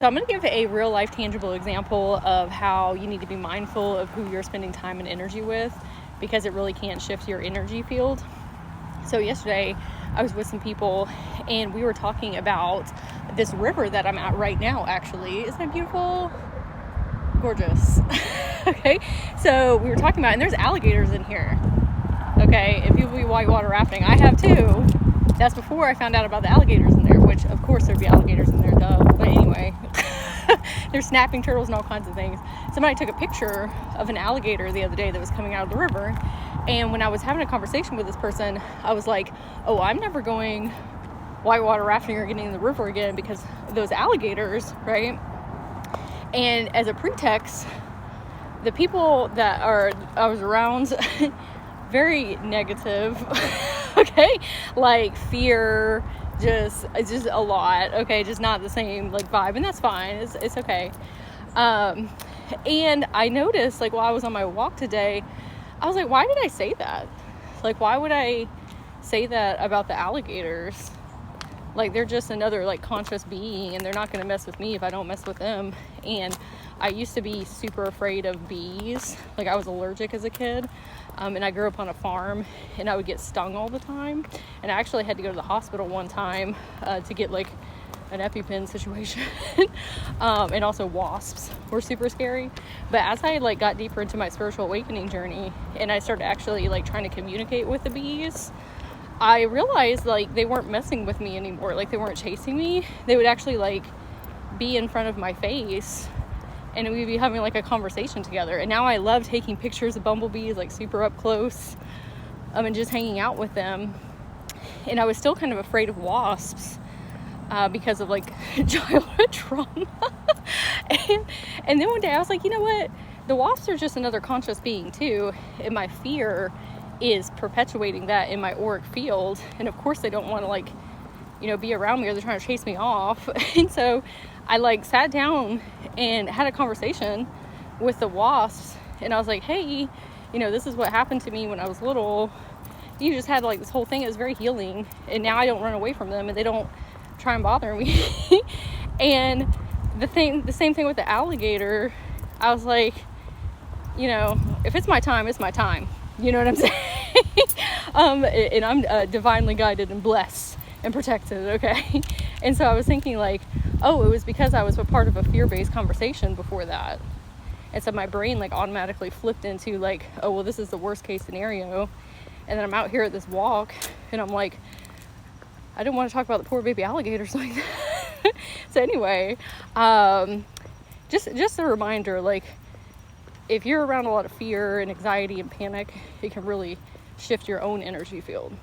So I'm going to give a real life tangible example of how you need to be mindful of who you're spending time and energy with, because it really can shift your energy field. So yesterday I was with some people and we were talking about this river that I'm at right now. Actually, isn't it beautiful? Gorgeous. Okay, so we were talking about, and there's alligators in here. Okay, if people be whitewater rafting, I have too. That's before I found out about the alligators in there, which of course there'd be alligators in there, duh. But anyway, there's snapping turtles and all kinds of things. Somebody took a picture of an alligator the other day that was coming out of the river. And when I was having a conversation with this person, I was like, oh, I'm never going whitewater rafting or getting in the river again because of those alligators, right? And as a pretext, the people that I was around, very negative, okay? Like fear, just a lot, okay? Just not the same like vibe, and that's fine. It's okay. And I noticed, like, while I was on my walk today, I was like, why did I say that? Like, why would I say that about the alligators? Like, they're just another like conscious being, and they're not going to mess with me if I don't mess with them. And I used to be super afraid of bees. Like, I was allergic as a kid, and I grew up on a farm, and I would get stung all the time. And I actually had to go to the hospital one time to get like an EpiPen situation. And also wasps were super scary. But as I like got deeper into my spiritual awakening journey, and I started actually like trying to communicate with the bees, I realized like they weren't messing with me anymore. Like, they weren't chasing me. They would actually like be in front of my face, and we'd be having like a conversation together. And now I love taking pictures of bumblebees like super up close, and just hanging out with them. And I was still kind of afraid of wasps because of like childhood trauma. and then one day I was like, you know what? The wasps are just another conscious being too. And my fear is perpetuating that in my auric field. And of course they don't want to like, be around me, or they're trying to chase me off. And so I like sat down and had a conversation with the wasps, and I was like, hey, this is what happened to me when I was little. You just had like this whole thing. It was very healing, and now I don't run away from them, and they don't try and bother me. And the same thing with the alligator. I was like, if it's my time, it's my time. You know what I'm saying? And I'm divinely guided and blessed and protected, okay? And so I was thinking like, oh, it was because I was a part of a fear-based conversation before that. And so my brain like automatically flipped into like, oh, well, this is the worst case scenario. And then I'm out here at this walk, and I'm like, I didn't want to talk about the poor baby alligators like that. So anyway, just a reminder, like, if you're around a lot of fear and anxiety and panic, it can really shift your own energy field.